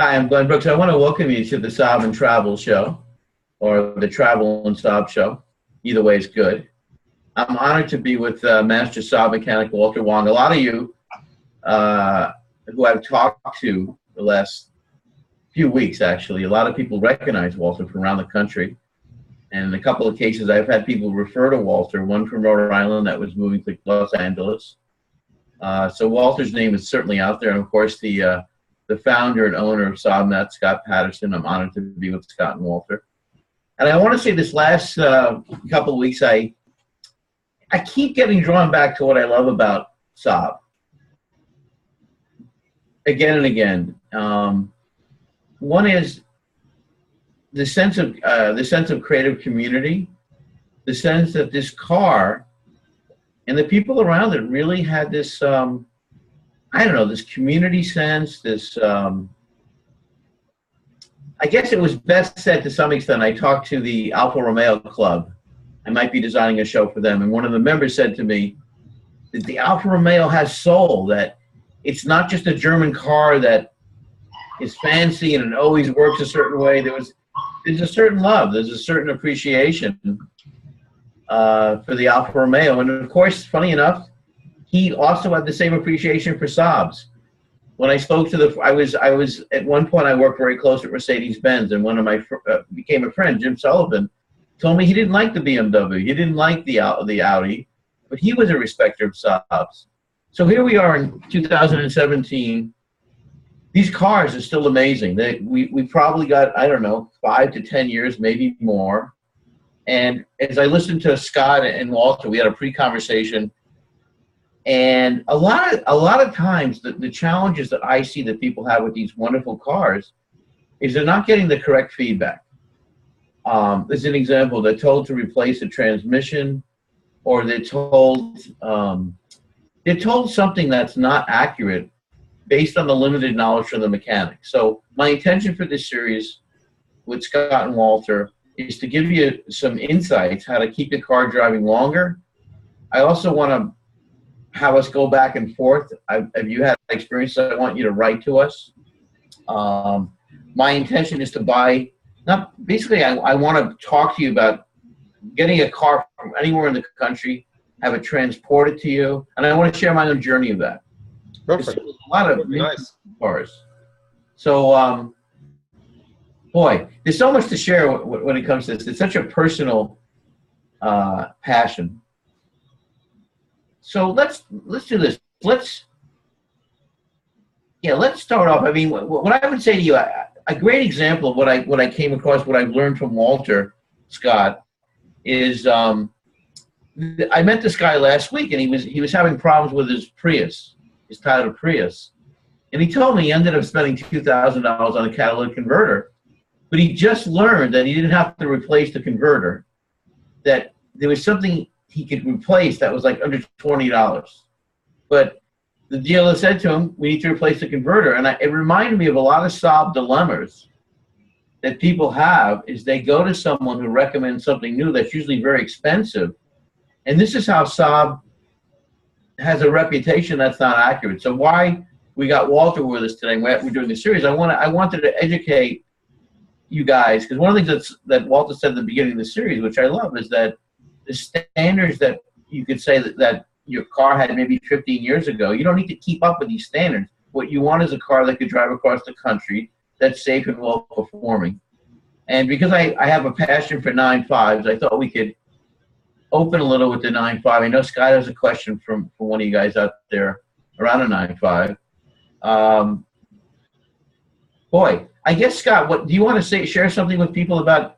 Hi, I'm Glenn Brooks. I want to welcome you to the Saab and Travel Show, or the Travel and Saab Show. Either way is good. I'm honored to be with Master Saab mechanic Walter Wong. A lot of you who I've talked to the last few weeks, actually, a lot of people recognize Walter from around the country. And in a couple of cases, I've had people refer to Walter, one from Rhode Island that was moving to Los Angeles. So Walter's name is certainly out there. And of course, the founder and owner of SaabNet, Scott Patterson. I'm honored to be with Scott and Walter. And I want to say this last couple of weeks, I keep getting drawn back to what I love about Saab. Again and again. One is the sense of creative community, the sense that this car and the people around it really had this, I don't know, this community sense, this, I guess it was best said to some extent. I talked to the Alfa Romeo Club. I might be designing a show for them. And one of the members said to me that the Alfa Romeo has soul, that it's not just a German car that is fancy and it always works a certain way. There's a certain love, there's a certain appreciation for the Alfa Romeo. And of course, funny enough, he also had the same appreciation for Saabs. When I spoke to I was at one point I worked very close with Mercedes-Benz, and one of my became a friend, Jim Sullivan, told me he didn't like the BMW, he didn't like the Audi, but he was a respecter of Saabs. So here we are in 2017. These cars are still amazing. We probably got, I don't know, 5 to 10 years, maybe more. And as I listened to Scott and Walter, we had a pre-conversation. And a lot of times, the challenges that I see that people have with these wonderful cars is they're not getting the correct feedback. As an example, they're told to replace a transmission, or they're told something that's not accurate based on the limited knowledge from the mechanic. So my intention for this series with Scott and Walter is to give you some insights how to keep your car driving longer. I also want to have us go back and forth. If you had experiences, I want you to write to us. My intention is to I want to talk to you about getting a car from anywhere in the country, have it transported to you, and I want to share my own journey of that. Perfect. There's a lot of nice cars. So, boy, there's so much to share when it comes to this. It's such a personal passion. So let's do this. Let's start off. I mean, what I would say to you, a great example of what I came across, what I've learned from Walter Scott, is I met this guy last week, and he was having problems with his Prius, his Toyota Prius, and he told me he ended up spending $2,000 on a catalytic converter, but he just learned that he didn't have to replace the converter, that there was something he could replace that was like under $20. But the dealer said to him, we need to replace the converter. And it reminded me of a lot of Saab dilemmas that people have, is they go to someone who recommends something new that's usually very expensive. And this is how Saab has a reputation that's not accurate. So why we got Walter with us today, we're doing this series, I wanted to educate you guys, because one of the things that Walter said at the beginning of the series, which I love, is that the standards that you could say that your car had maybe 15 years ago, you don't need to keep up with these standards. What you want is a car that could drive across the country, that's safe and well performing. And because I have a passion for 9.5s, I thought we could open a little with the 9.5. I know Scott has a question from one of you guys out there around a 9.5. Boy, I guess, Scott, what do you want to share something with people about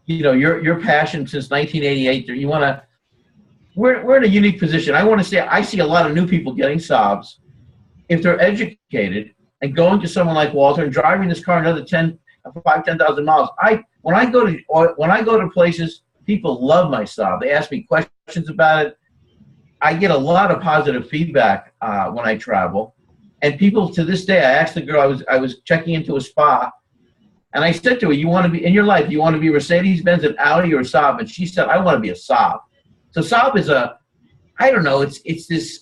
your passion since 1988? You want to? We're in a unique position. I want to say I see a lot of new people getting Saabs if they're educated and going to someone like Walter and driving this car another 10,000 miles. When I go to places, people love my Saab. They ask me questions about it. I get a lot of positive feedback when I travel, and people to this day. I asked the girl, I was checking into a spa, and I said to her, "You want to be in your life? You want to be Mercedes-Benz, an Audi, or a Saab?" And she said, "I want to be a Saab." So Saab is I don't know. It's this.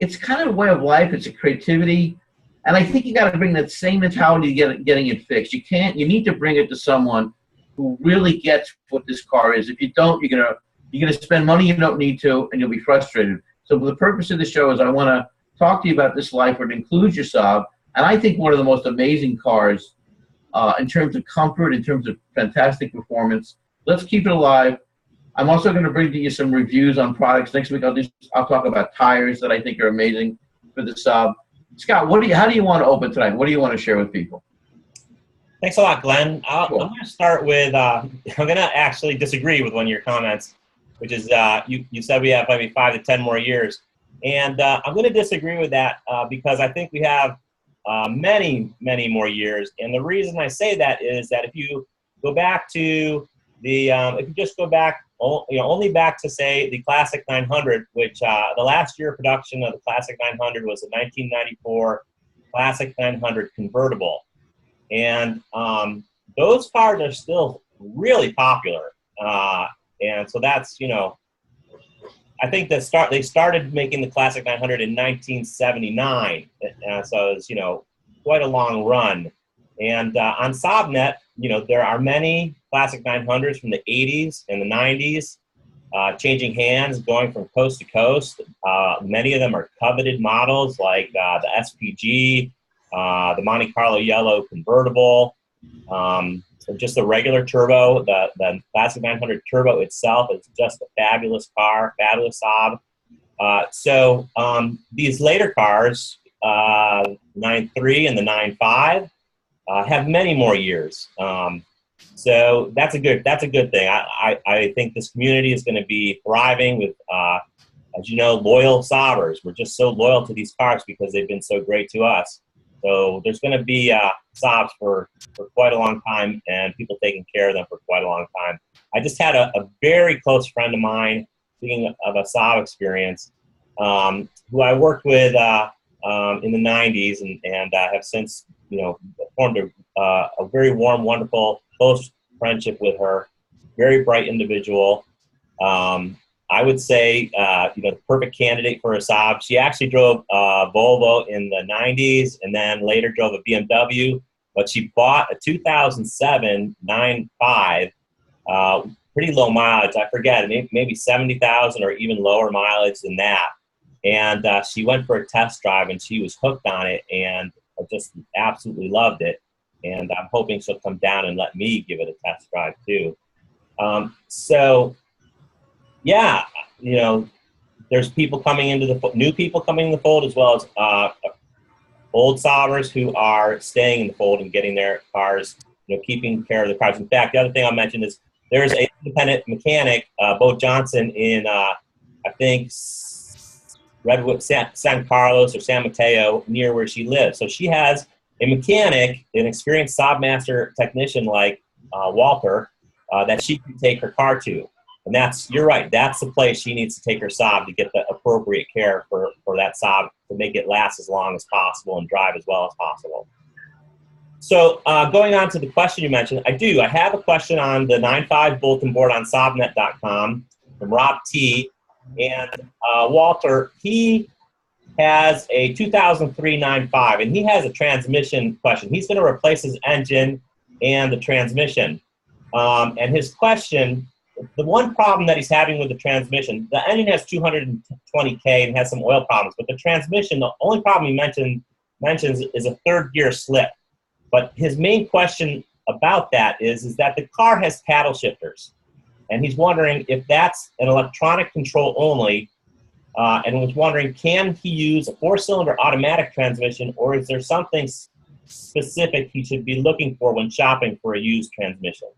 It's kind of a way of life. It's a creativity. And I think you got to bring that same mentality to getting it fixed. You need to bring it to someone who really gets what this car is. If you don't, you're gonna spend money you don't need to, and you'll be frustrated. So the purpose of the show is I want to talk to you about this life where it includes your Saab, and I think one of the most amazing cars in terms of comfort, in terms of fantastic performance. Let's keep it alive. I'm also going to bring to you some reviews on products. Next week I'll talk about tires that I think are amazing for the Saab. Scott, how do you want to open tonight? What do you want to share with people? Thanks a lot, Glenn. Cool. I'm going to start with, I'm going to actually disagree with one of your comments, which is you said we have maybe 5 to 10 more years. And I'm going to disagree with that because I think we have many, many more years. And the reason I say that is that if you go back to if you just go back, only back to, say, the Classic 900, which the last year of production of the Classic 900 was the 1994 Classic 900 convertible. And those cars are still really popular. And so that's, I think they started making the Classic 900 in 1979. So it's, quite a long run. And on SaabNet, there are many Classic 900s from the 80s and the 90s changing hands, going from coast to coast. Many of them are coveted models like the SPG, the Monte Carlo Yellow convertible, just the regular turbo. The Classic 900 Turbo itself is just a fabulous car, fabulous Saab. So these later cars, 9.3 and the 9.5, have many more years. So that's a good thing. I think this community is going to be thriving with, as you know, loyal Saabers. We're just so loyal to these cars because they've been so great to us. So there's going to be Saabs for quite a long time, and people taking care of them for quite a long time. I just had a very close friend of mine, speaking of a Saab experience, who I worked with in the 90s and have since, formed a very warm, wonderful, close friendship with her. Very bright individual. I would say, the perfect candidate for a Saab. She actually drove Volvo in the 90s and then later drove a BMW, but she bought a 2007 9.5, pretty low mileage. I forget, maybe 70,000 or even lower mileage than that. And she went for a test drive and she was hooked on it and just absolutely loved it. And I'm hoping she'll come down and let me give it a test drive too. So, yeah, there's people coming into the new people coming in the fold, as well as old Saabers who are staying in the fold and getting their cars, keeping care of the cars. In fact, the other thing I'll mention is there's an independent mechanic, Bo Johnson, in I think Redwood, San Carlos or San Mateo, near where she lives. So she has a mechanic, an experienced Saab master technician like Walter, that she can take her car to. And you're right, that's the place she needs to take her Saab to get the appropriate care for that Saab to make it last as long as possible and drive as well as possible. So going on to the question you mentioned, I have a question on the 9.5 bulletin board on SaabNet.com from Rob T. And Walter, he has a 2003 9.5, and he has a transmission question. He's going to replace his engine and the transmission. And his question, the one problem that he's having with the transmission, the engine has 220K and has some oil problems, but the transmission, the only problem he mentions is a third gear slip. But his main question about that is that the car has paddle shifters. And he's wondering if that's an electronic control only, and was wondering, can he use a 4-cylinder automatic transmission, or is there something specific he should be looking for when shopping for a used transmission?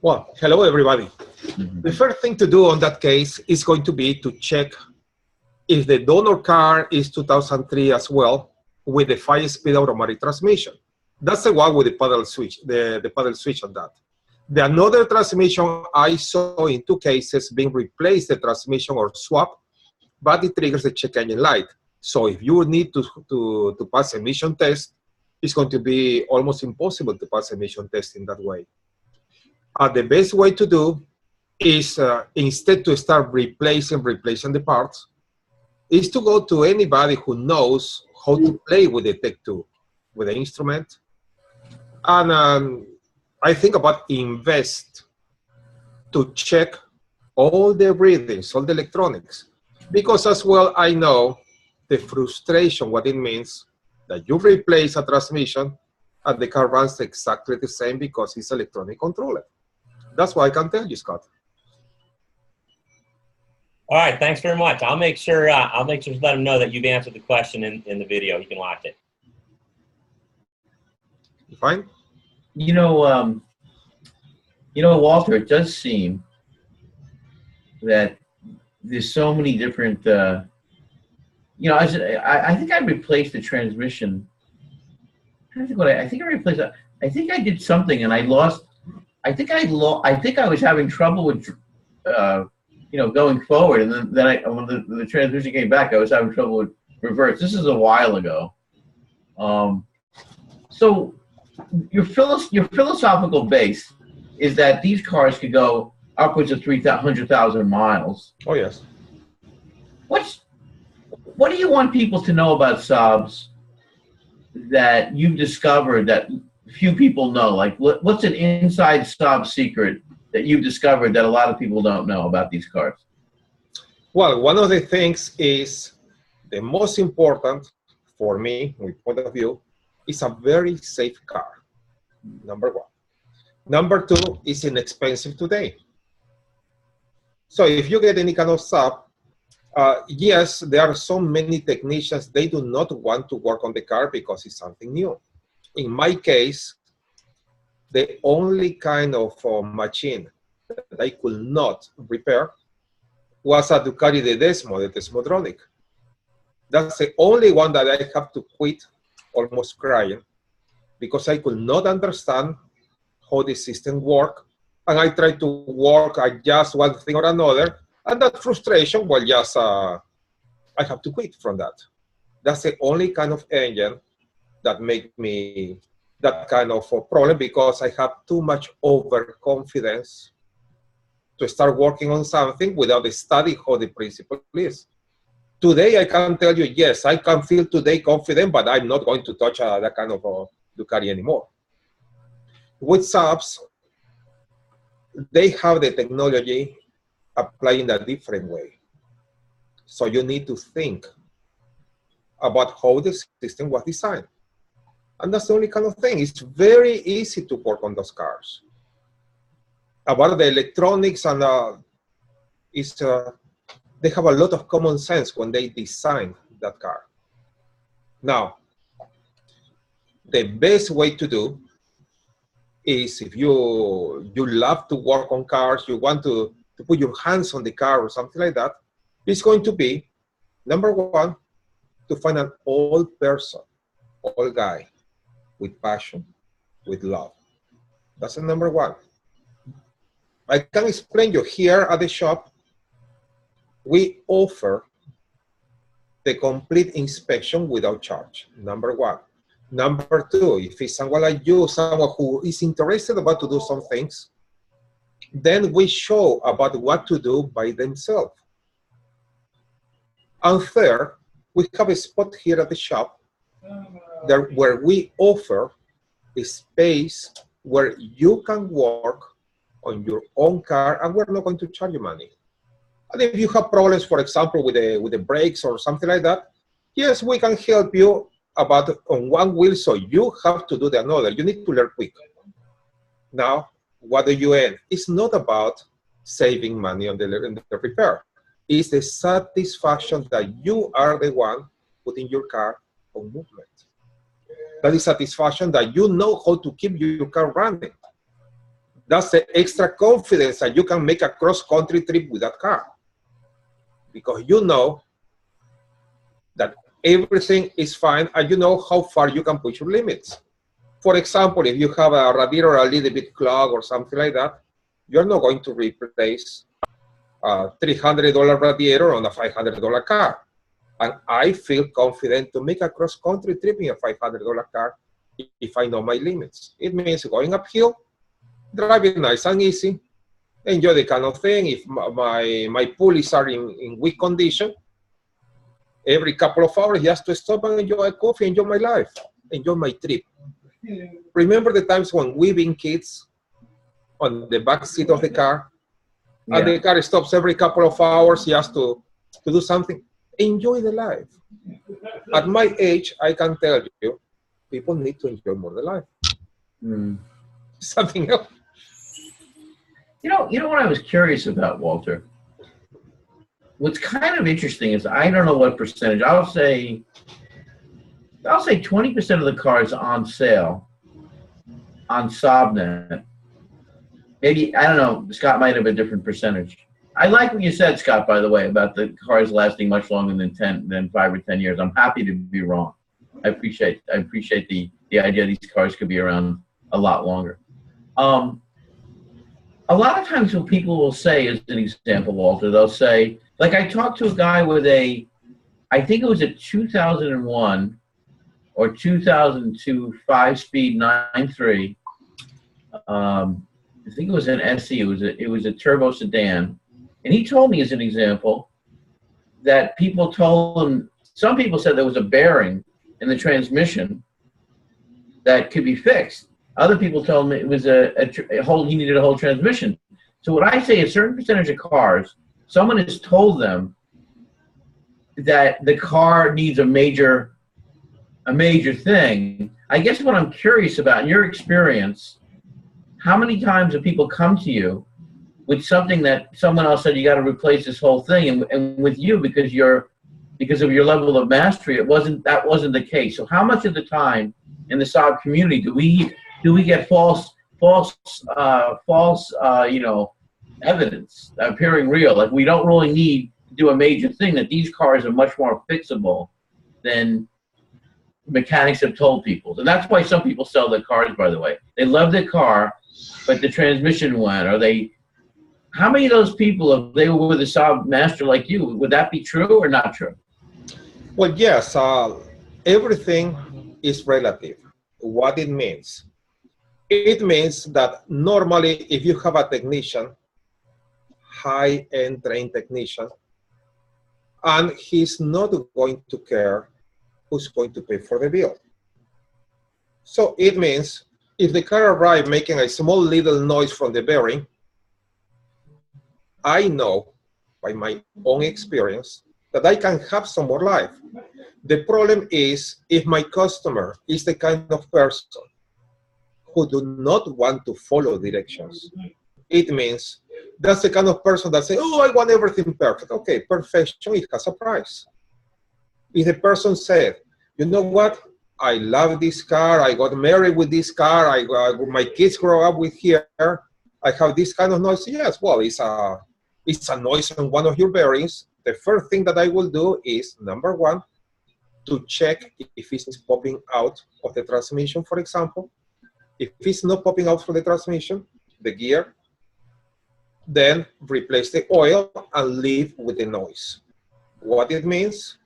Well, hello, everybody. The first thing to do on that case is going to be to check if the donor car is 2003 as well, with the 5-speed automatic transmission. That's the one with the paddle switch, the paddle switch on that. The another transmission I saw in 2 cases being replaced the transmission or swap, but it triggers the check engine light. So if you need to pass emission test, it's going to be almost impossible to pass emission test in that way. The best way to do is instead to start replacing the parts, is to go to anybody who knows how to play with the tech too, with the instrument. And I think about invest to check all the readings, all the electronics, because as well I know the frustration, what it means that you replace a transmission and the car runs exactly the same because it's electronic controller. That's what I can tell you, Scott. All right, thanks very much. I'll make sure to let him know that you've answered the question in the video. You can watch it. Fine. You know, Walter, it does seem that there's so many different. You know, I think I replaced the transmission. I think I replaced that. I think I did something and I lost. I think I was having trouble with, you know, going forward, and then when the transmission came back, I was having trouble with reverse. This is a while ago. So your philosophical base is that these cars could go upwards of 300,000 miles. Oh yes. What do you want people to know about Saabs that you've discovered that few people know? Like, what's an inside Saab secret that you've discovered that a lot of people don't know about these cars? Well, one of the things is the most important for me, my point of view, is a very safe car, number one. Number two, is inexpensive today. So if you get any kind of Saab, yes, there are so many technicians, they do not want to work on the car because it's something new. In my case, the only kind of machine that I could not repair was a Ducati the Desmodronic. That's the only one that I have to quit almost crying because I could not understand how the system worked. And I tried to work at just one thing or another. And that frustration, well, just I have to quit from that. That's the only kind of engine that make me that kind of a problem because I have too much overconfidence to start working on something without studying how the principle is. Today, I can tell you, yes, I can feel today confident, but I'm not going to touch that kind of Ducati anymore. With Saabs, they have the technology applied in a different way. So you need to think about how the system was designed. And that's the only kind of thing. It's very easy to work on those cars. About the electronics, and they have a lot of common sense when they design that car. Now, the best way to do is if you love to work on cars, you want to put your hands on the car or something like that, it's going to be, number one, to find an old person, old guy, with passion, with love. That's the number one. I can explain you here at the shop, we offer the complete inspection without charge, number one. Number two, if it's someone like you, someone who is interested about to do some things, then we show about what to do by themselves. And third, we have a spot here at the shop there where we offer a space where you can work on your own car and we're not going to charge you money. And if you have problems, for example, with the brakes or something like that, yes, we can help you about on one wheel, so you have to do the another. You need to learn quick. Now, what do you end? It's not about saving money on the repair. It's the satisfaction that you are the one putting your car on movement. That is satisfaction that you know how to keep your car running. That's the extra confidence that you can make a cross-country trip with that car. Because you know that everything is fine and you know how far you can push your limits. For example, if you have a radiator a little bit clogged or something like that, you're not going to replace a $300 radiator on a $500 car. And I feel confident to make a cross-country trip in a $500 car if I know my limits. It means going uphill, driving nice and easy, enjoy the kind of thing. If my pulleys are in weak condition, every couple of hours, just to stop and enjoy a coffee, enjoy my life, enjoy my trip. Remember the times when we've been kids on the back seat of the car, and the car stops every couple of hours just to do something? Enjoy the life. At my age, I can tell you, people need to enjoy more the life. Something else. You know what I was curious about, Walter? What's kind of interesting is I don't know what percentage. I'll say 20% of the cars on sale on SaabNet. Maybe, I don't know, Scott might have a different percentage. I like what you said, Scott, by the way, about the cars lasting much longer than 5 or 10 years. I'm happy to be wrong. I appreciate the idea these cars could be around a lot longer. A lot of times what people will say, as an example, Walter, they'll say, like I talked to a guy with I think it was a 2001 or 2002 5-speed 9.3. I think it was an SE. It was a turbo sedan, and he told me, as an example, that people told him. Some people said there was a bearing in the transmission that could be fixed. Other people told me it was he needed a whole transmission. So what I say, a certain percentage of cars, someone has told them that the car needs a major thing. I guess what I'm curious about, in your experience, how many times have people come to you with something that someone else said, you got to replace this whole thing, and with you, because of your level of mastery, that wasn't the case. So how much of the time in the Saab community do we get false evidence appearing real? Like, we don't really need to do a major thing, that these cars are much more fixable than mechanics have told people. And that's why some people sell their cars, by the way. They love their car, but the transmission went, how many of those people, if they were with a Saab master like you, would that be true or not true? Well, yes, everything is relative. What it means? It means that normally if you have a technician, high-end trained technician, and he's not going to care who's going to pay for the bill. So it means if the car arrives making a small little noise from the bearing, I know by my own experience that I can have some more life. The problem is if my customer is the kind of person who do not want to follow directions. It means that's the kind of person that say, oh, I want everything perfect. Okay, perfection, it has a price. If the person said, you know what, I love this car, I got married with this car, my kids grow up with here, I have this kind of noise. Yes, well, it's a noise on one of your bearings. The first thing that I will do is, number one, to check if it's popping out of the transmission, for example. If it's not popping out from the transmission, the gear, then replace the oil and leave with the noise. What it means?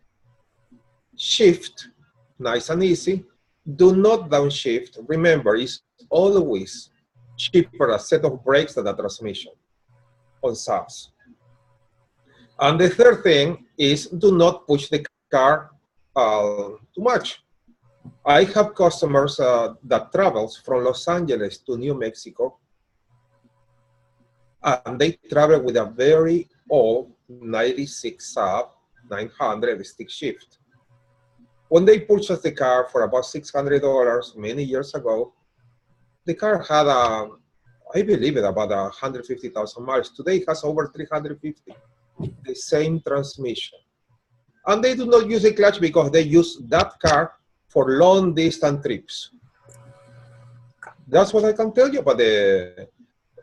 Shift, nice and easy. Do not downshift. Remember, it's always cheaper a set of brakes than a transmission on Saabs. And the third thing is, do not push the car too much. I have customers that travels from Los Angeles to New Mexico, and they travel with a very old 96 Saab 900 stick shift. When they purchased the car for about $600 many years ago, the car had, I believe, about 150,000 miles. Today it has over 350. The same transmission. And they do not use a clutch because they use that car for long distance trips. That's what I can tell you about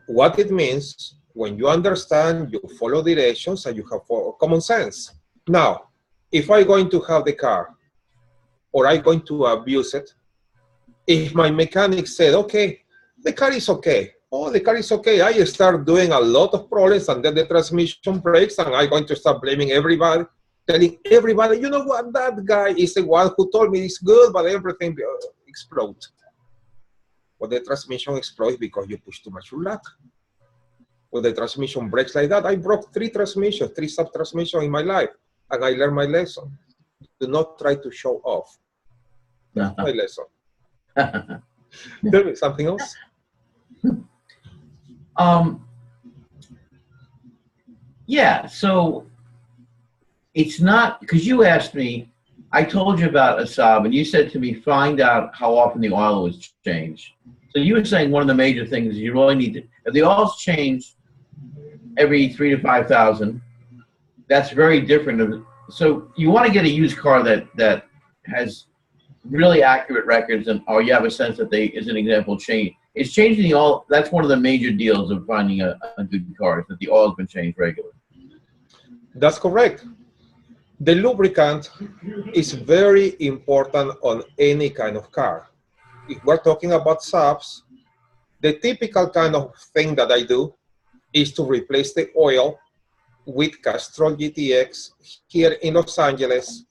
what it means when you understand, you follow directions, and you have common sense. Now, if I'm going to have the car, or I'm going to abuse it, if my mechanic said, okay, the car is okay. Oh, the car is okay. I start doing a lot of problems, and then the transmission breaks, and I'm going to start blaming everybody, telling everybody, you know what, that guy is the one who told me it's good, but everything explodes. Well, the transmission explodes because you push too much your luck. When the transmission breaks like that, I broke 3 transmissions, 3 Saab transmissions in my life, and I learned my lesson. do not try to show off. That's my lesson. Uh-huh. Tell me something else. Yeah, so it's not, because you asked me, I told you about a Saab, and you said to me, find out how often the oil was changed. So you were saying one of the major things is you really need to, if the oil's changed every 3,000 to 5,000, that's very different. So you want to get a used car that has really accurate records, and or you have a sense that they, as an example, change. It's changing the oil. That's one of the major deals of finding a good car, is that the oil's been changed regularly. That's correct. The lubricant is very important on any kind of car. If we're talking about Saabs, the typical kind of thing that I do is to replace the oil with Castrol GTX. Here in Los Angeles,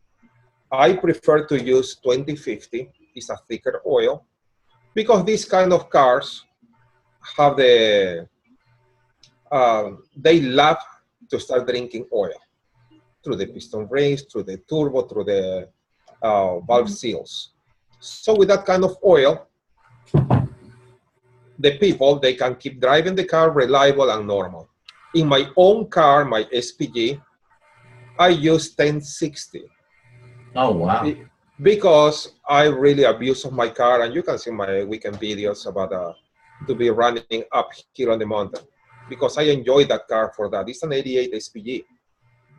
I prefer to use 2050. It's a thicker oil because these kind of cars have the, they love to start drinking oil through the piston rings, through the turbo, through the valve seals. So with that kind of oil, the people, they can keep driving the car reliable and normal. In my own car, my SPG, I use 1060. Oh, wow. Because I really abuse of my car, and you can see my weekend videos about to be running uphill on the mountain, because I enjoy that car for that. It's an 88 SPG.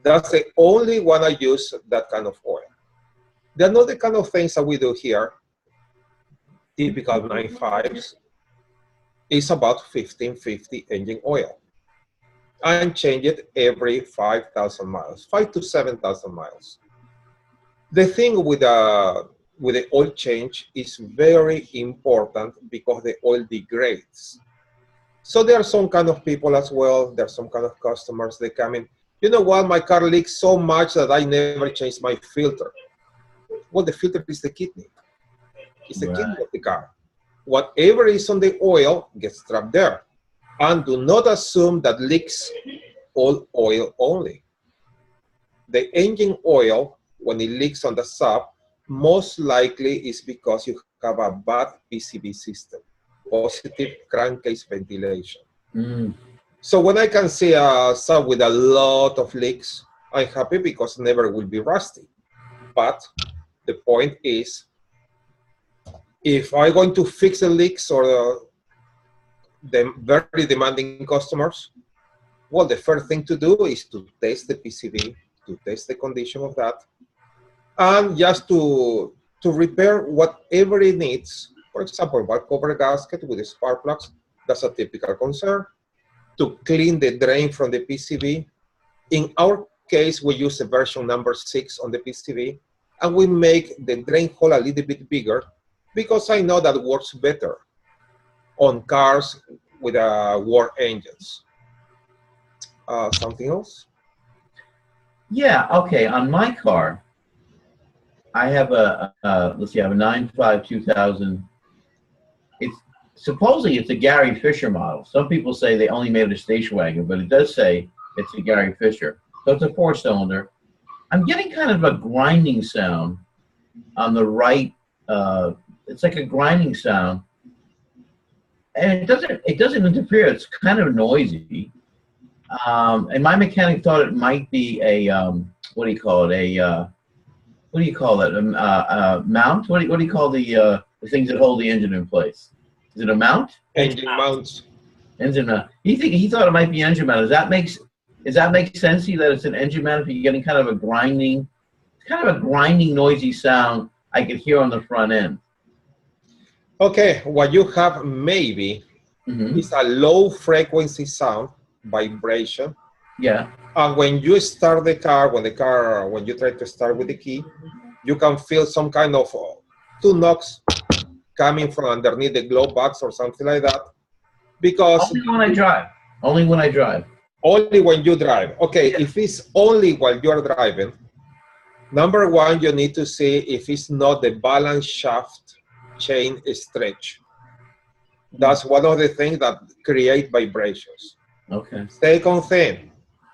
That's the only one I use that kind of oil. The another kind of things that we do here, typical 95s, is about 1550 engine oil. And change it every 5,000 miles, 5,000 to 7,000 miles. The thing with the oil change is very important because the oil degrades. So there are some kind of people as well, there are some kind of customers, they come in, you know what, my car leaks so much that I never changed my filter. Well, the filter is the kidney. It's the kidney of the car. Whatever is on the oil gets trapped there. And do not assume that leaks all oil only. The engine oil, when it leaks on the Saab, most likely is because you have a bad PCV system, positive crankcase ventilation. So when I can see a Saab with a lot of leaks, I'm happy because never will be rusty. But the point is, if I'm going to fix the leaks or the very demanding customers, well, the first thing to do is to test the PCV, to test the condition of that, and just to repair whatever it needs. For example, valve cover gasket with the spark plugs, that's a typical concern. To clean the drain from the PCV. In our case, we use the version number 6 on the PCV, and we make the drain hole a little bit bigger because I know that works better on cars with war engines. Something else? Yeah, okay. On my car, I have let's see, I have a 9.5 2000. It's supposedly it's a Gary Fisher model. Some people say they only made it a station wagon, but it does say it's a Gary Fisher. So it's a 4-cylinder. I'm getting kind of a grinding sound on the right. It's like a grinding sound, and it doesn't interfere. It's kind of noisy. And my mechanic thought it might be a what do you call it? What do you call it? A mount? What do you call the things that hold the engine in place? Is it a mount? Engine mounts. Engine mount. He thought it might be engine mount. Does that make sense to you that it's an engine mount? If you're getting kind of a grinding, noisy sound I could hear on the front end. Okay, what you have maybe is a low frequency sound, vibration. Yeah. And when you start the car, when you try to start with the key, you can feel some kind of 2 knocks coming from underneath the glove box or something like that. Because only when I drive. Only when I drive. Only when you drive. Okay, yeah. If it's only while you're driving, number one, you need to see if it's not the balance shaft chain stretch. That's one of the things that create vibrations. Okay. Second thing,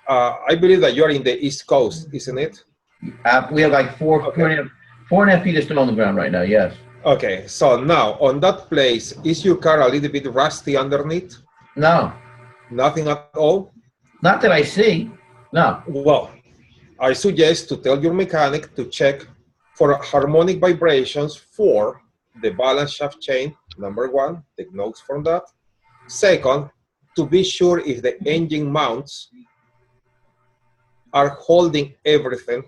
I believe that you're in the East Coast, isn't it? We have like four and a half feet of snow on the ground right now. Yes. Okay, so now on that place, is your car a little bit rusty underneath? No. Nothing at all? Not that I see. No. Well, I suggest to tell your mechanic to check for harmonic vibrations for the balance shaft chain, number one, take notes from that. Second, to be sure if the engine mounts are holding everything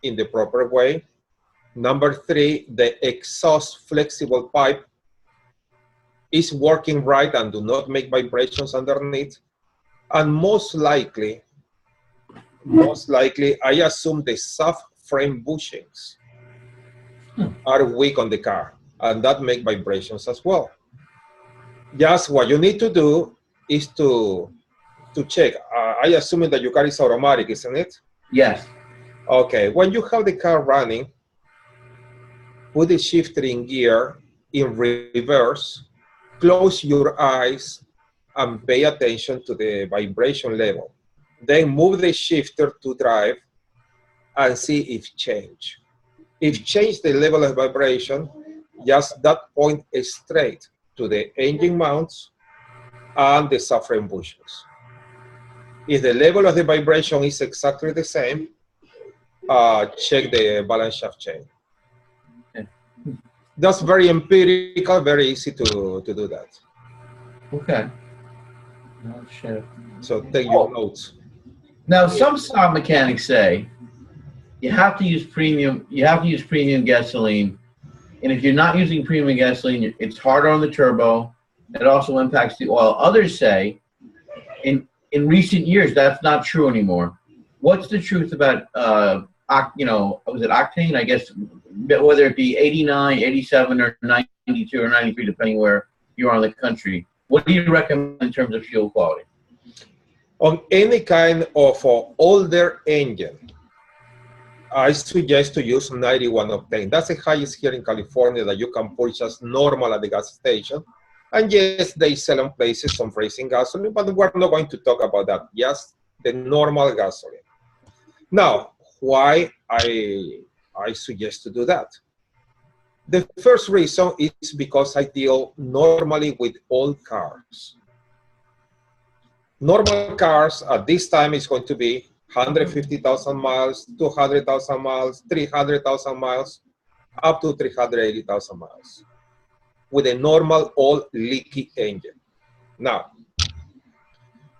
in the proper way. Number three, the exhaust flexible pipe is working right and do not make vibrations underneath. And most likely, I assume the subframe bushings are weak on the car, and that make vibrations as well. Just what you need to do is to check. I assume that your car is automatic, isn't it? Yes. Okay, when you have the car running, put the shifter in gear in reverse, close your eyes, and pay attention to the vibration level. Then move the shifter to drive and see if change. If change the level of vibration, just that point is straight to the engine mounts and the subframe bushings. If the level of the vibration is exactly the same, check the balance shaft chain. That's very empirical, very easy to do that. Okay. Oh, shit. So take your notes. Now, some Saab mechanics say you have to use premium. You have to use premium gasoline, and if you're not using premium gasoline, it's harder on the turbo. It also impacts the oil. Others say, in recent years, that's not true anymore. What's the truth about was it octane? I guess whether it be 89, 87, or 92 or 93, depending where you are in the country. What do you recommend in terms of fuel quality? On any kind of older engine, I suggest to use 91 octane. That's the highest here in California that you can purchase normal at the gas station. And yes, they sell in places some racing gasoline, but we're not going to talk about that. Just the normal gasoline. Now, why I suggest to do that? The first reason is because I deal normally with old cars. Normal cars at this time is going to be 150,000 miles, 200,000 miles, 300,000 miles, up to 380,000 miles with a normal old leaky engine. Now,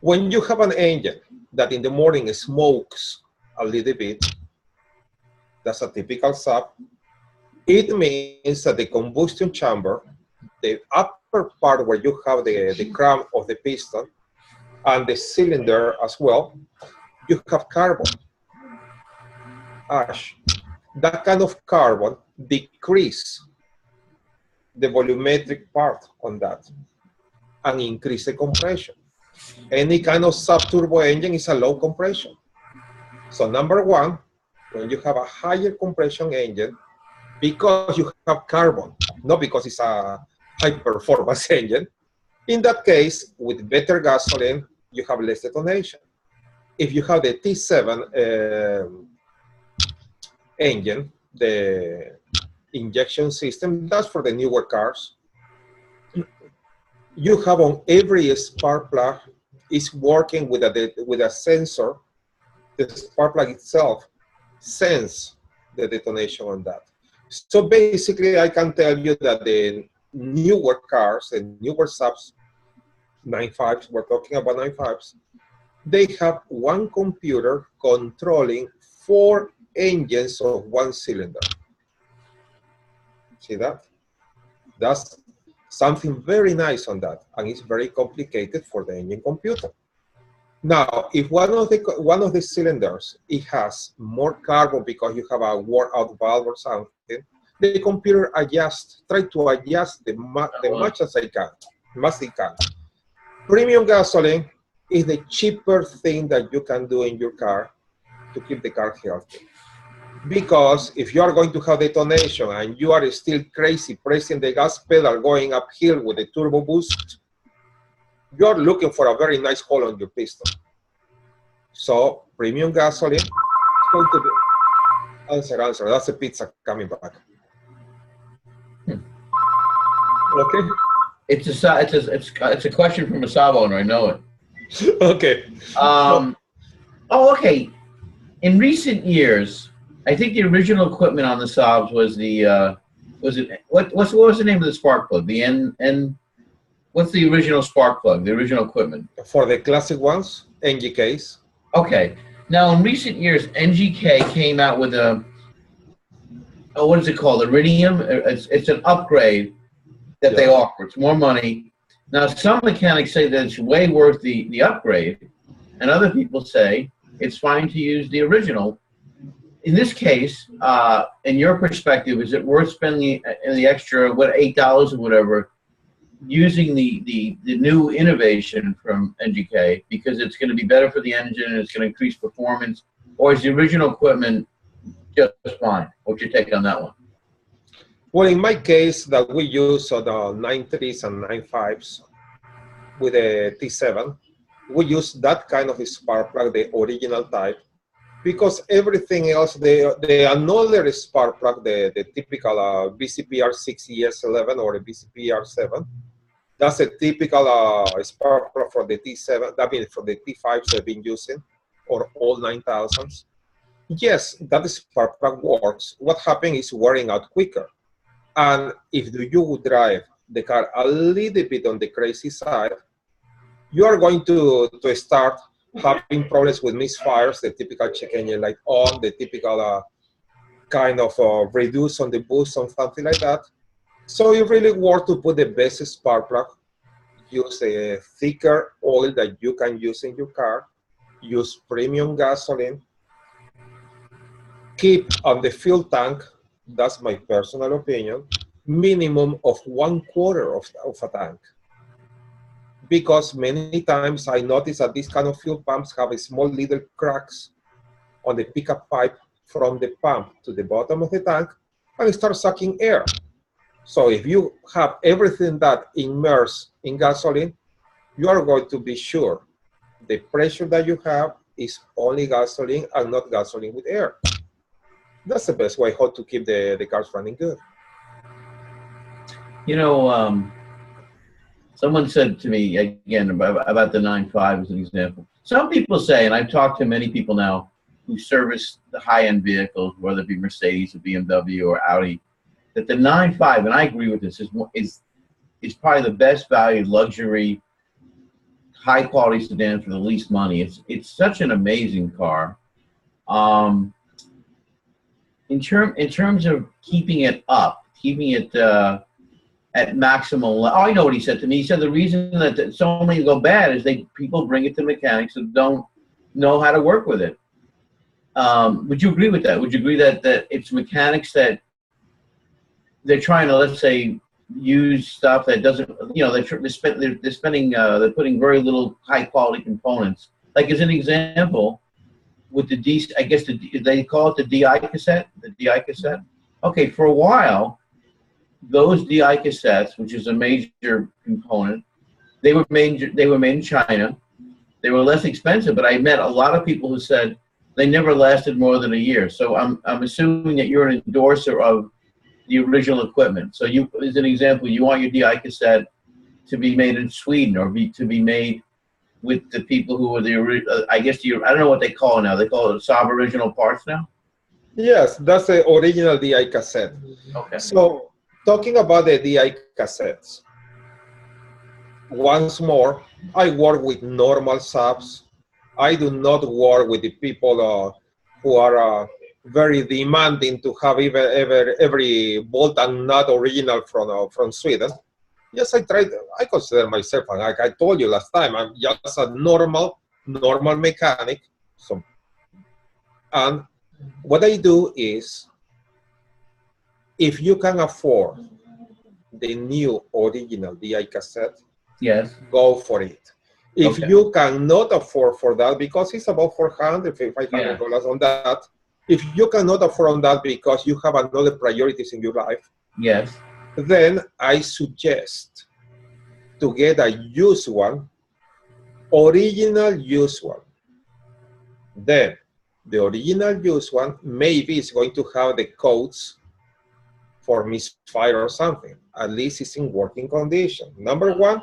when you have an engine that in the morning smokes a little bit, that's a typical Saab. It means that the combustion chamber, the upper part where you have the crown of the piston and the cylinder as well, you have carbon, ash. That kind of carbon decrease the volumetric part on that and increase the compression. Any kind of sub-turbo engine is a low compression. So number one, when you have a higher compression engine, because you have carbon, not because it's a high-performance engine, in that case, with better gasoline, you have less detonation. If you have the T7 engine, the injection system, that's for the newer cars, you have on every spark plug is working with a sensor. The spark plug itself sense the detonation on that. So basically, I can tell you that the newer cars, the newer Saabs, 95s, we're talking about 95s, they have one computer controlling 4 engines of 1 cylinder. See that? That's something very nice on that, and it's very complicated for the engine computer. Now, if one of the cylinders, it has more carbon because you have a wore out valve or something, the computer try to adjust the much as it can. Premium gasoline is the cheaper thing that you can do in your car to keep the car healthy. Because if you are going to have detonation and you are still crazy pressing the gas pedal going uphill with the turbo boost, you're looking for a very nice hole on your piston. So premium gasoline is going to be, Answer. That's a pizza coming back. Okay. It's a question from a Saab owner. I know it. Okay. Okay. In recent years, I think the original equipment on the Saabs was what was the name of the spark plug? The N. What's the original spark plug? The original equipment For the classic ones, NGKs. Okay. Now, in recent years, NGK came out with what is it called? Iridium. It's an upgrade that they offer. It's more money. Now, some mechanics say that it's way worth the upgrade, and other people say it's fine to use the original. In this case, in your perspective, is it worth spending the extra, $8 or whatever, using the new innovation from NGK because it's going to be better for the engine and it's going to increase performance, or is the original equipment just fine? What's your take on that one? Well, in my case, that we use the 9.3s and 9.5s with a T7, we use that kind of a spark plug, the original type, because everything else, the another spark plug, the typical BCPR6ES11 or a BCPR7, that's a typical spark plug for the T7, that means for the T5s they've been using, or all 9000s. Yes, that spark plug works. What happens is wearing out quicker. And if you drive the car a little bit on the crazy side, you are going to start having problems with misfires, the typical check engine light on, the typical kind of reduce on the boost or something like that. So you really want to put the best spark plug, use a thicker oil that you can use in your car, use premium gasoline, keep on the fuel tank, that's my personal opinion, minimum of 1/4 of a tank. Because many times I notice that these kind of fuel pumps have a small little cracks on the pickup pipe from the pump to the bottom of the tank and start sucking air. So if you have everything that immersed in gasoline, you are going to be sure the pressure that you have is only gasoline and not gasoline with air. That's the best way how to keep the cars running good. You know, someone said to me, again, about the 9.5 as an example. Some people say, and I've talked to many people now who service the high-end vehicles, whether it be Mercedes or BMW or Audi, that the 9.5, and I agree with this, is probably the best valued luxury, high-quality sedan for the least money. It's such an amazing car. In terms of keeping it up, keeping it at maximum. Oh, I know what he said to me. He said the reason that so many go bad is people bring it to mechanics that don't know how to work with it. Would you agree with that? Would you agree that it's mechanics that they're trying to, let's say, use stuff that doesn't, they're putting very little high quality components. Like as an example, with the they call it the DI cassette. The DI cassette. Okay, for a while, those DI cassettes, which is a major component, they were made in China. They were less expensive, but I met a lot of people who said they never lasted more than a year. So I'm assuming that you're an endorser of the original equipment. So you, as an example, you want your DI cassette to be made in Sweden or to be made with the people who were the I don't know what they call it now. They call it Saab original parts now? Yes, that's the original DI cassette. Okay. So talking about the DI cassettes, once more, I work with normal Saabs. I do not work with the people who are very demanding to have every bolt and nut original from Sweden. Yes, I consider myself, and like I told you last time, I'm just a normal mechanic. So, and what I do is, if you can afford the new original DI cassette, yes, go for it. If you cannot afford for that, because it's about $400, $500 on that, if you cannot afford that because you have another priorities in your life, yes, then I suggest to get a used one, original used one. Then, The original used one maybe is going to have the codes for misfire or something. At least it's in working condition. Number one,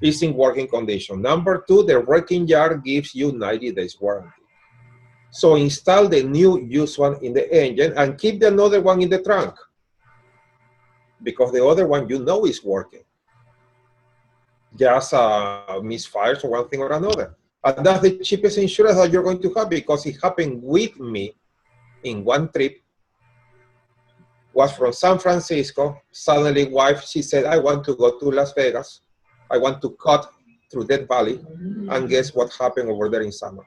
it's in working condition. Number two, the wrecking yard gives you 90 days warranty. So install the new used one in the engine and keep the another one in the trunk, because the other one you know is working. Just misfires or one thing or another. And that's the cheapest insurance that you're going to have, because it happened with me in one trip. Was from San Francisco. Suddenly wife, she said, I want to go to Las Vegas. I want to cut through Death Valley. And guess what happened over there in summer?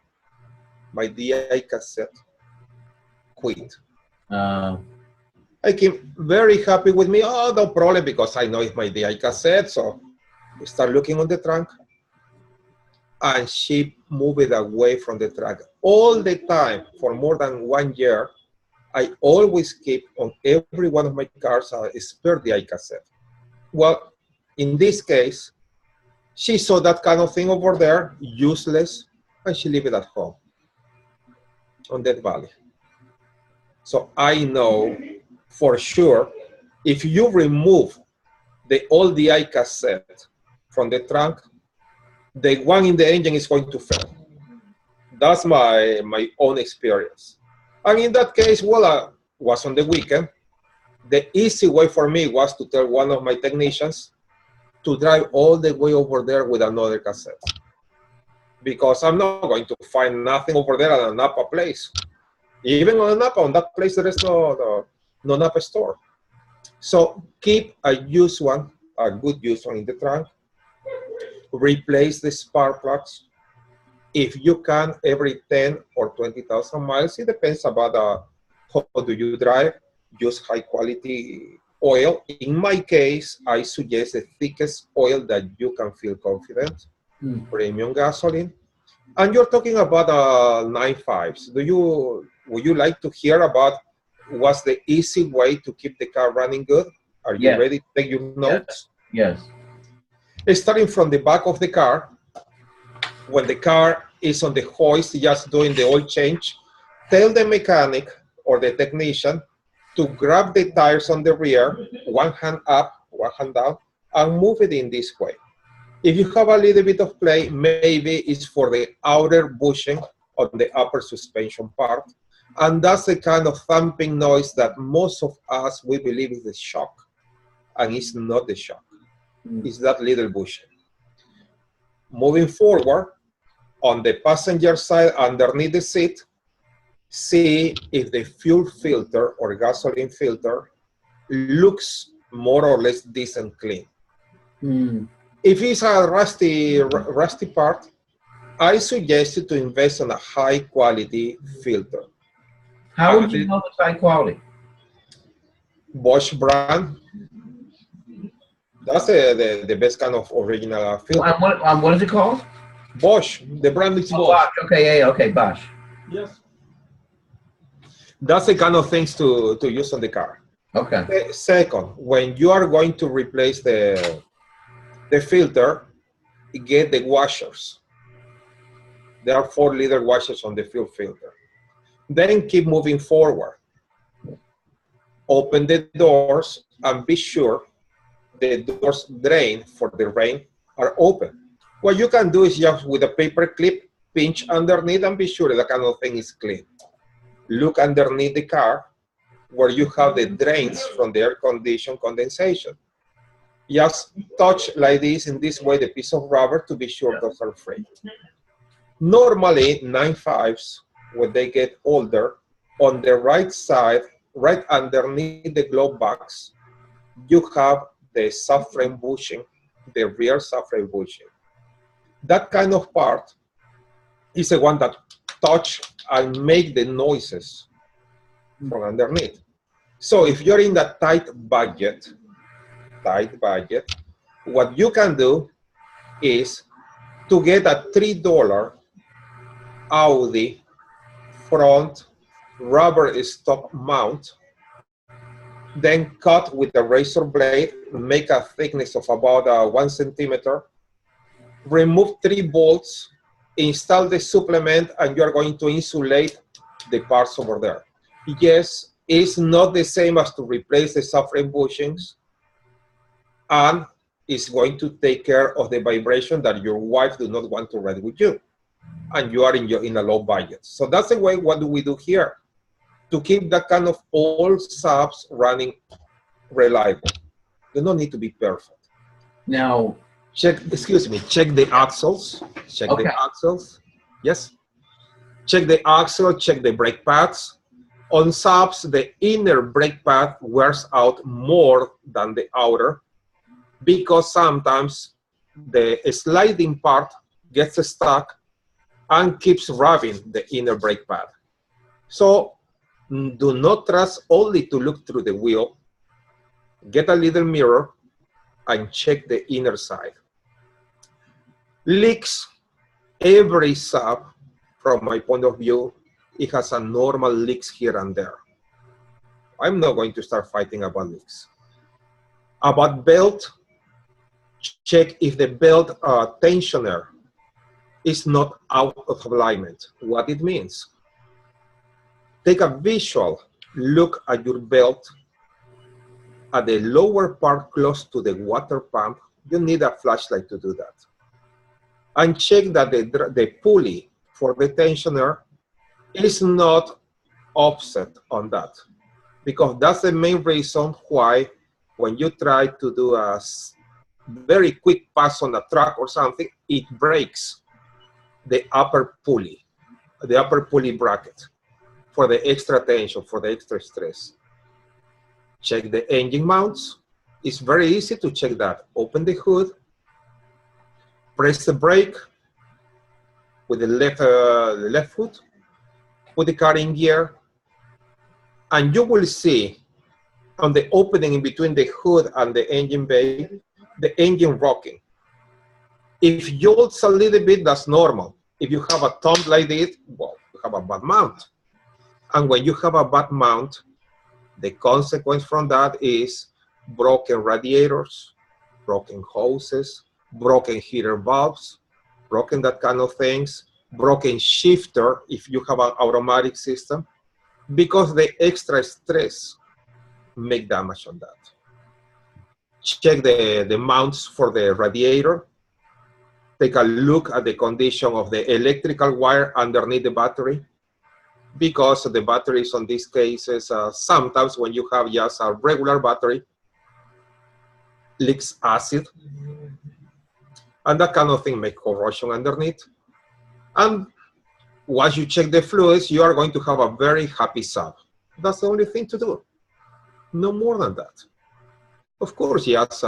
My DI cassette quit. I came very happy with me. Oh, no problem, because I know it's my DI cassette. So we start looking on the trunk. And she moved it away from the trunk. All the time, for more than 1 year, I always keep on every one of my cars a spare DI cassette. Well, in this case, she saw that kind of thing over there, useless, and she left it at home on Death Valley. So I know for sure, if you remove the old DI cassette from the trunk, the one in the engine is going to fail. That's my own experience. And in that case, well, was on the weekend. The easy way for me was to tell one of my technicians to drive all the way over there with another cassette, because I'm not going to find nothing over there at a Napa place. Even on Napa, on that place, there is no Napa store. So keep a used one, a good used one in the trunk. Replace the spark plugs. If you can, every 10 or 20,000 miles, it depends about how do you drive. Use high quality oil. In my case, I suggest the thickest oil that you can feel confident, premium gasoline. And you're talking about 9.5s. Would you like to hear about what's the easy way to keep the car running good? Are you ready to take your notes? Yes. Starting from the back of the car, when the car is on the hoist, just doing the oil change, tell the mechanic or the technician to grab the tires on the rear, one hand up, one hand down, and move it in this way. If you have a little bit of play, maybe it's for the outer bushing on the upper suspension part. And that's the kind of thumping noise that most of us, we believe is the shock. And it's not the shock. It's that little bushing. Moving forward, on the passenger side, underneath the seat, see if the fuel filter or gasoline filter looks more or less decent clean. If it's a rusty part, I suggest you to invest in a high quality filter. How would you know it's high quality? Bosch brand. That's the best kind of original filter. What is it called? Bosch. The brand is Bosch. Bosch. Okay, yeah, okay, Bosch. Yes. That's the kind of things to use on the car. Okay. Second, when you are going to replace the filter, get the washers. There are 4-liter washers on the fuel filter. Then keep moving forward. Open the doors and be sure the doors drain for the rain are open. What you can do is just with a paper clip, pinch underneath and be sure that kind of thing is clean. Look underneath the car where you have the drains from the air condition condensation. Just touch like this, in this way, the piece of rubber to be sure those are free. Normally, 9.5s, when they get older, on the right side, right underneath the glove box, you have the subframe bushing, the rear subframe bushing. That kind of part is the one that touch and make the noises from underneath. So if you're in that tight budget, what you can do is to get a $3 Audi front rubber stop mount, then cut with a razor blade, make a thickness of about 1 centimeter, remove 3 bolts, install the supplement, and you're going to insulate the parts over there. Yes, it's not the same as to replace the subframe bushings, and it's going to take care of the vibration that your wife do not want to ride with you, and you are in a low budget. So that's the way. What do we do here to keep that kind of old Saabs running reliable? You don't need to be perfect. Now, check the axles. Check okay. the axles. Yes. Check the axle. Check the brake pads. On Saabs, the inner brake pad wears out more than the outer, because sometimes the sliding part gets stuck and keeps rubbing the inner brake pad. So do not trust only to look through the wheel. Get a little mirror and check the inner side. Leaks, every Saab, from my point of view, it has a normal leaks here and there. I'm not going to start fighting about leaks. About belt, check if the belt tensioner is not out of alignment. What it means. Take a visual look at your belt at the lower part close to the water pump. You need a flashlight to do that. And check that the pulley for the tensioner is not offset on that, because that's the main reason why when you try to do a very quick pass on a truck or something, it breaks the upper pulley bracket for the extra tension, for the extra stress. Check the engine mounts. It's very easy to check that. Open the hood, press the brake with the left foot, put the car in gear, and you will see on the opening in between the hood and the engine bay, the engine rocking. If jolts a little bit, that's normal. If you have a thumb like this, well, you have a bad mount. And when you have a bad mount, the consequence from that is broken radiators, broken hoses, broken heater valves, broken that kind of things, broken shifter if you have an automatic system, because the extra stress make damage on that. Check the mounts for the radiator. Take a look at the condition of the electrical wire underneath the battery, because the batteries on these cases, sometimes when you have just a regular battery, leaks acid, and that kind of thing make corrosion underneath. And once you check the fluids, you are going to have a very happy Saab. That's the only thing to do. No more than that. Of course, yes,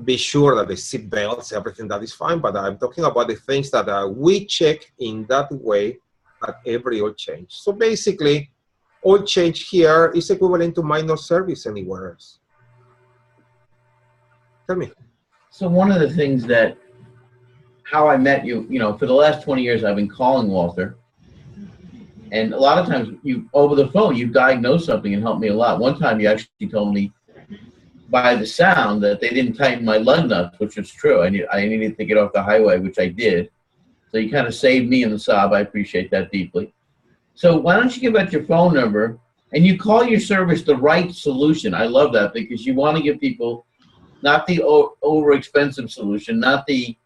be sure that the seat belts, everything that is fine, but I'm talking about the things that we check in that way at every oil change. So basically, oil change here is equivalent to minor service anywhere else. Tell me. So one of the things that, how I met you, you know, for the last 20 years, I've been calling Walter. And a lot of times, you over the phone, you diagnose something and help me a lot. One time, you actually told me by the sound that they didn't tighten my lug nuts, which is true. I needed to get off the highway, which I did. So you kind of saved me in the Saab. I appreciate that deeply. So why don't you give out your phone number and you call your service the right solution. I love that, because you want to give people not the over-expensive solution, not the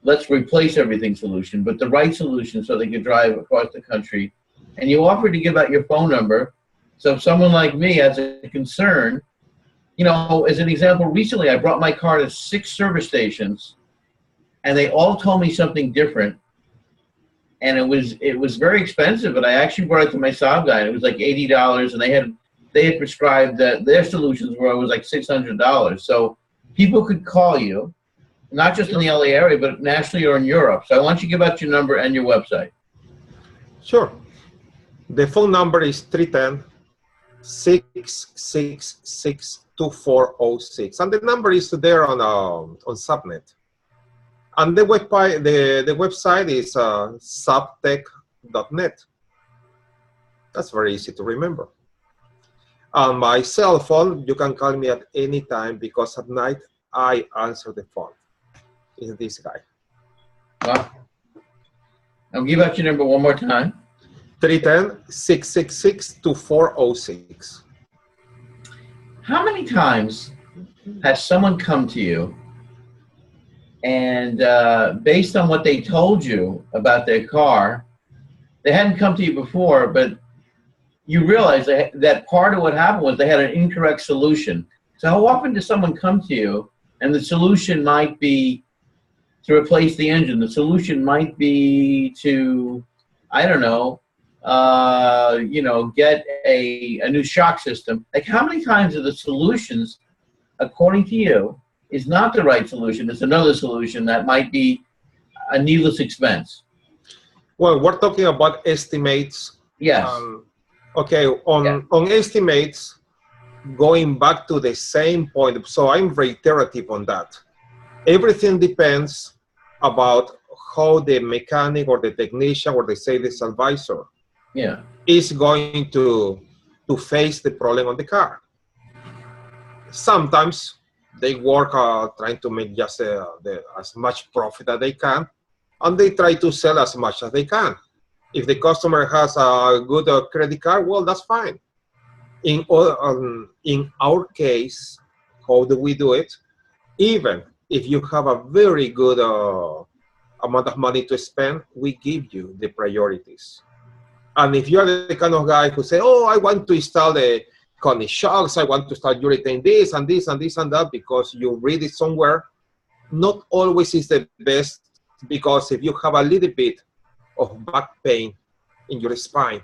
let's replace everything solution, but the right solution so they can drive across the country. And you offer to give out your phone number. So if someone like me has a concern, you know, as an example, recently I brought my car to 6 service stations and they all told me something different. And it was very expensive, but I actually brought it to my Saab guy and it was like $80, and they had prescribed that their solutions were like $600. So people could call you, not just in the LA area, but nationally or in Europe. So I want you to give out your number and your website. Sure. The phone number is 310-666-2406. And the number is there on Subnet. And the website is subtech.net. That's very easy to remember. On my cell phone, you can call me at any time, because at night I answer the phone. It's this guy. Wow. I'll give out your number one more time. 310-666-2406. How many times has someone come to you and based on what they told you about their car, they hadn't come to you before, but you realize that part of what happened was they had an incorrect solution. So how often does someone come to you and the solution might be to replace the engine? The solution might be to, I don't know, get a new shock system. Like, how many times are the solutions, according to you, is not the right solution? It's another solution that might be a needless expense. Well, we're talking about estimates. Yes. Okay, on estimates, going back to the same point, so I'm reiterative on that. Everything depends about how the mechanic or the technician or the sales advisor is going to face the problem on the car. Sometimes they work trying to make just as much profit as they can, and they try to sell as much as they can. If the customer has a good credit card, well, that's fine. In our case, how do we do it? Even if you have a very good amount of money to spend, we give you the priorities. And if you're the kind of guy who say, oh, I want to install the Connie shocks, I want to start urethane this and this and this and that, because you read it somewhere, not always is the best, because if you have a little bit of back pain in your spine,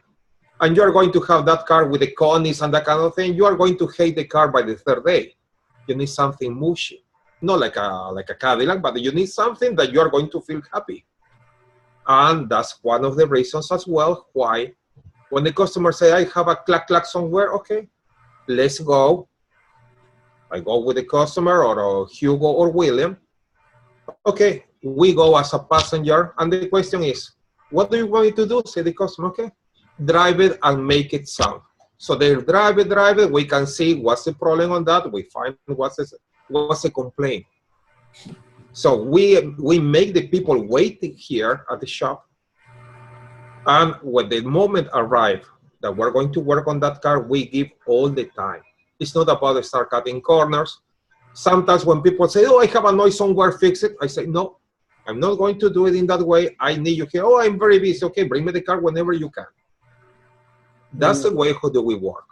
and you're going to have that car with the Connies and that kind of thing, you are going to hate the car by the third day. You need something mushy. Not like a Cadillac, but you need something that you are going to feel happy. And that's one of the reasons as well why when the customer say, I have a clack somewhere, okay, let's go. I go with the customer or Hugo or William. Okay, we go as a passenger, and the question is, what do you want me to do? Say the customer, okay, drive it and make it sound. So they drive it, we can see what's the problem on that, we find what's the complaint. So we make the people waiting here at the shop, and when the moment arrives that we're going to work on that car, we give all the time. It's not about start cutting corners. Sometimes when people say, oh, I have a noise somewhere, fix it, I say, no, I'm not going to do it in that way. I need you here. Oh, I'm very busy. Okay, bring me the car whenever you can. That's the way how do we work.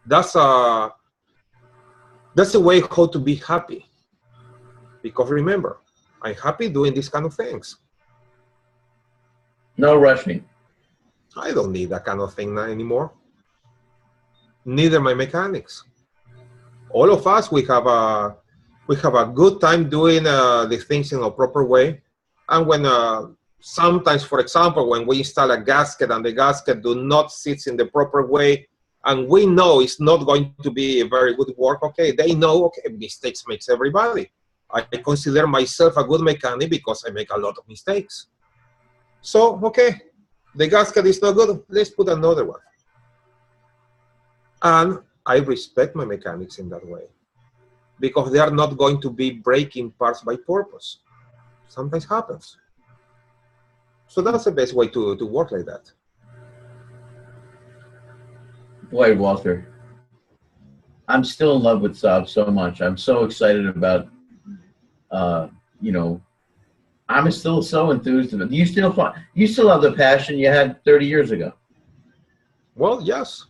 That's the way how to be happy. Because remember, I'm happy doing these kind of things. No rushing. I don't need that kind of thing anymore. Neither my mechanics. All of us, we have a good time doing the things in a proper way. And when sometimes, for example, when we install a gasket and the gasket do not sit in the proper way, and we know it's not going to be a very good work, okay, they know, okay, mistakes makes everybody. I consider myself a good mechanic because I make a lot of mistakes. So, okay, the gasket is not good, let's put another one. And I respect my mechanics in that way, because they are not going to be breaking parts by purpose. Sometimes happens. So that's the best way to work like that. Boy, Walter, I'm still in love with Saab so much. I'm so excited about, I'm still so enthused about it. You still have the passion you had 30 years ago. Well, yes.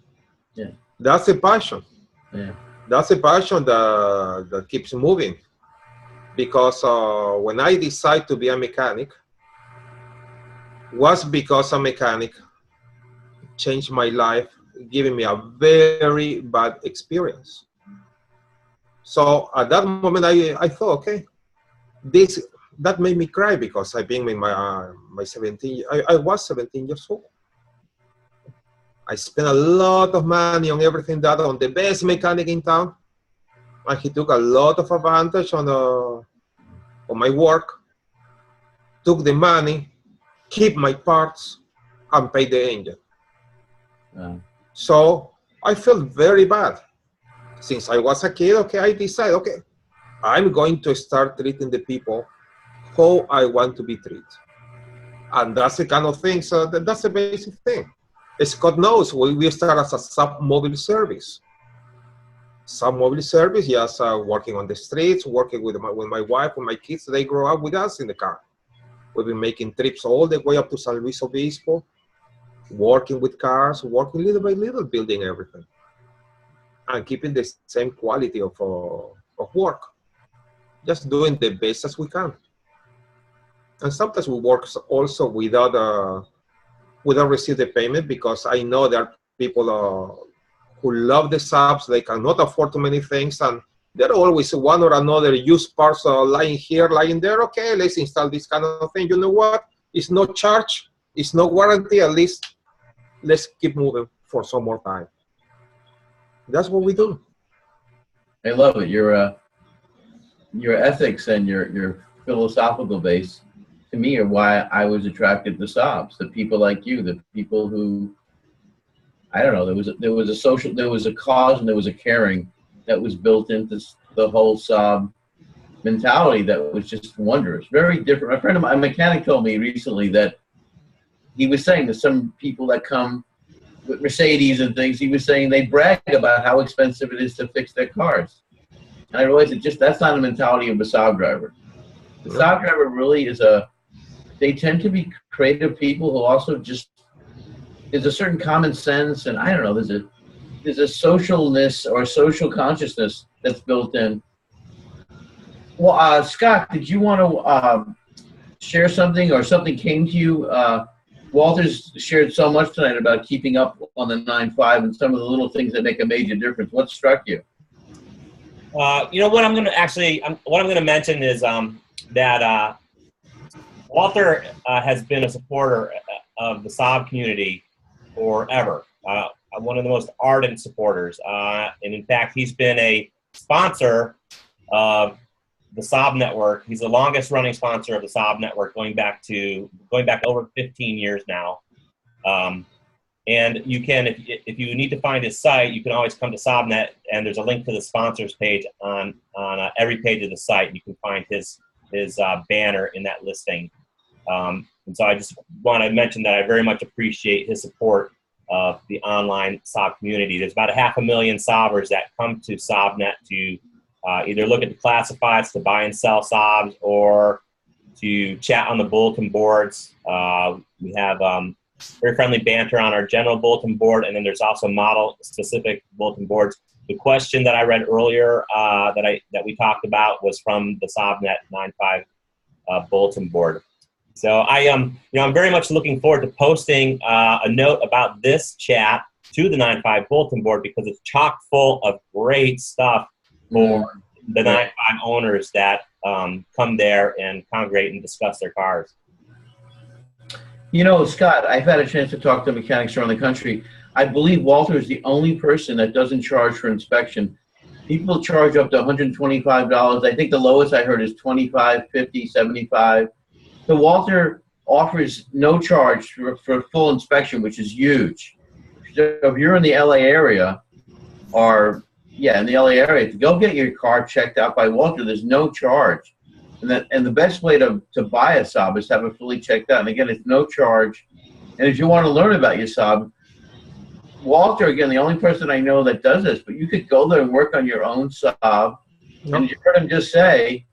Yeah. That's the passion. Yeah. That's the passion that keeps moving. Because when I decided to be a mechanic, was because a mechanic changed my life, giving me a very bad experience. So at that moment, I thought, okay, that made me cry, because I've been in my 17. I was 17 years old. I spent a lot of money on everything that on the best mechanic in town, and he took a lot of advantage on my work, took the money, keep my parts, and pay the engine. So I felt very bad. Since I was a kid, okay, I decided, okay, I'm going to start treating the people how I want to be treated. And that's the kind of thing, so that's the basic thing. Scott knows we start as a Saab mobile service. Saab mobile service, yes, working on the streets, working with my wife and my kids. They grow up with us in the car. We've been making trips all the way up to San Luis Obispo, working with cars, working little by little, building everything, and keeping the same quality of work. Just doing the best as we can. And sometimes we work also without receive the payment, because I know there are people who love the Saabs. They cannot afford too many things, and there are always one or another used parts lying here, lying there. Okay, let's install this kind of thing. You know what? It's no charge. It's no warranty. At least let's keep moving for some more time. That's what we do. I love it. Your ethics and your philosophical base, to me, are why I was attracted to Saabs. The people like you, the people who, I don't know, there was a cause and there was a caring that was built into the whole Saab mentality that was just wondrous. Very different. A friend of mine, a mechanic, told me recently that he was saying that some people that come with Mercedes and things, he was saying they brag about how expensive it is to fix their cars. And I realized that's not a mentality of a Saab driver. The Saab driver really they tend to be creative people who also just, there's a certain common sense, and I don't know, there's a socialness or social consciousness that's built in. Well, Scott, did you want to share something, or something came to you? Walter's shared so much tonight about keeping up on the 9.5 and some of the little things that make a major difference. What struck you? You know what I'm going to mention is that Walter has been a supporter of the Saab community forever. One of the most ardent supporters, and in fact, he's been a sponsor of the Saab network. He's the longest running sponsor of the Saab network, going back over 15 years now. And you can, if you need to find his site, you can always come to SaabNet, and there's a link to the sponsors page on every page of the site. You can find his banner in that listing. And so I just want to mention that I very much appreciate his support of the online Saab community. There's about 500,000 Saabers that come to SaabNet to either look at the classifieds, to buy and sell Saabs, or to chat on the bulletin boards. We have very friendly banter on our general bulletin board, and then there's also model-specific bulletin boards. The question that I read earlier that we talked about was from the SaabNet 9.5 bulletin board. So I'm very much looking forward to posting a note about this chat to the 9.5 bulletin board, because it's chock full of great stuff for the 9.5 owners that come there and congregate and discuss their cars. You know, Scott, I've had a chance to talk to mechanics around the country. I believe Walter is the only person that doesn't charge for inspection. People charge up to $125. I think the lowest I heard is $25, $50, $75. So Walter offers no charge for full inspection, which is huge. So if you're in the LA area, to go get your car checked out by Walter, there's no charge. And the best way to buy a Saab is to have it fully checked out. And again, it's no charge. And if you want to learn about your Saab, Walter, again, the only person I know that does this, but you could go there and work on your own Saab. And you heard him just say,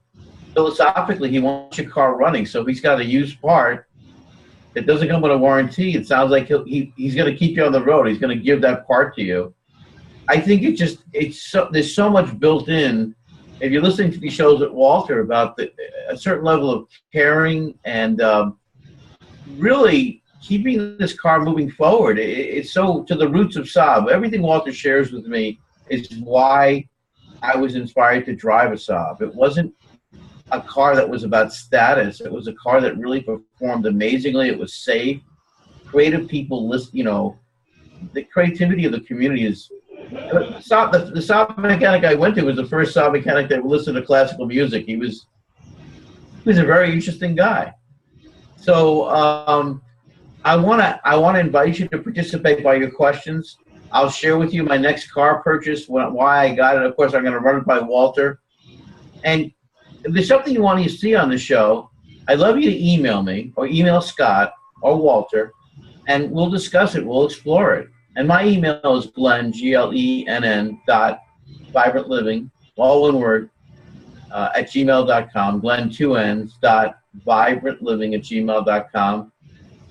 philosophically, he wants your car running. So if he's got a used part that doesn't come with a warranty, it sounds like he's going to keep you on the road. He's going to give that part to you. I think there's so much built in. If you're listening to these shows at Walter about a certain level of caring and really keeping this car moving forward, it's so to the roots of Saab. Everything Walter shares with me is why I was inspired to drive a Saab. It wasn't a car that was about status. It was a car that really performed amazingly. It was safe. Creative people the creativity of the community is. The Saab mechanic I went to was the first Saab mechanic that listened to classical music. He was a very interesting guy. So I want to invite you to participate by your questions. I'll share with you my next car purchase, why I got it. Of course, I'm going to run it by Walter. And if there's something you want to see on the show, I'd love you to email me or email Scott or Walter, and we'll discuss it. We'll explore it. And my email is Glenn, Glenn, .vibrantliving, all one word, at gmail.com. Glenn, 2 N's, .vibrantliving at gmail.com.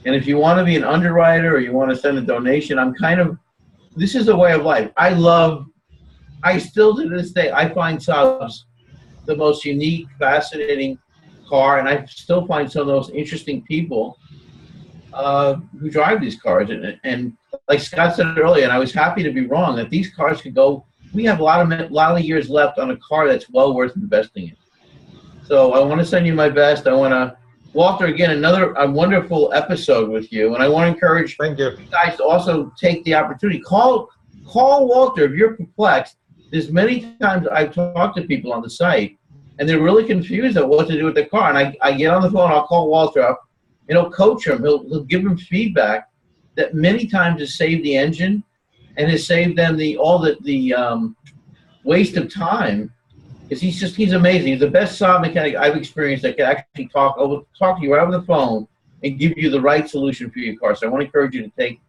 And if you want to be an underwriter or you want to send a donation, this is a way of life. I still to this day, I find Saabs the most unique, fascinating car, and I still find some of the most interesting people who drive these cars. And like Scott said earlier, and I was happy to be wrong, that these cars could go, we have a lot of years left on a car that's well worth investing in. So I want to send you my best. I want to, Walter, again, a wonderful episode with you, and I want to encourage you guys to also take the opportunity. Call Walter if you're perplexed. There's many times I've talked to people on the site, and they're really confused at what to do with the car. And I get on the phone, I'll call Walter up, and he'll coach him. He'll give him feedback that many times has saved the engine and has saved them all the waste of time. Because he's amazing. He's the best Saab mechanic I've experienced that can actually talk to you right over the phone and give you the right solution for your car. So I want to encourage you to take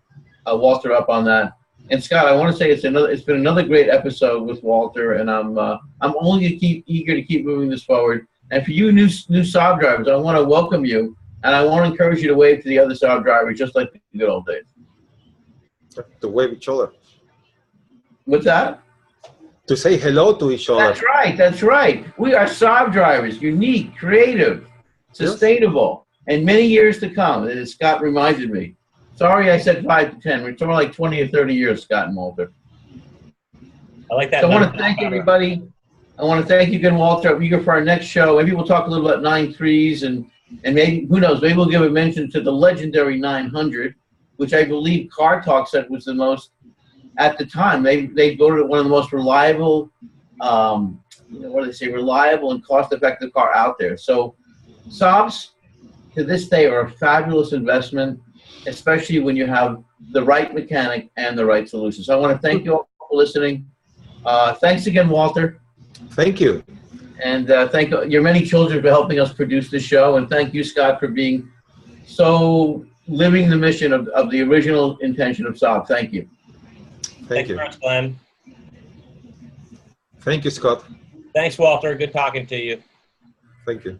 Walter up on that. And Scott, I want to say it's been another great episode with Walter, and I'm only eager to keep moving this forward. And for you new Saab drivers, I want to welcome you, and I want to encourage you to wave to the other Saab drivers, just like the good old days. To wave each other. What's that? To say hello to each other. That's right. That's right. We are Saab drivers, unique, creative, sustainable, and many years to come. As Scott reminded me. Sorry, I said 5 to 10. We're talking like 20 or 30 years, Scott and Walter. I like that. So I want to thank everybody. I want to thank you again, Walter. I'm eager for our next show. Maybe we'll talk a little about 9.3s and maybe, who knows, maybe we'll give a mention to the legendary 900, which I believe Car Talk said was the most, at the time, they voted it one of the most reliable, reliable and cost-effective car out there. So Saabs, to this day, are a fabulous investment, especially when you have the right mechanic and the right solution. So I want to thank you all for listening. Thanks again, Walter. Thank you. And thank your many children for helping us produce this show. And thank you, Scott, for being so living the mission of the original intention of Saab. Thank you. Thank you. Thanks very much, Glenn. Thank you, Scott. Thanks, Walter. Good talking to you. Thank you.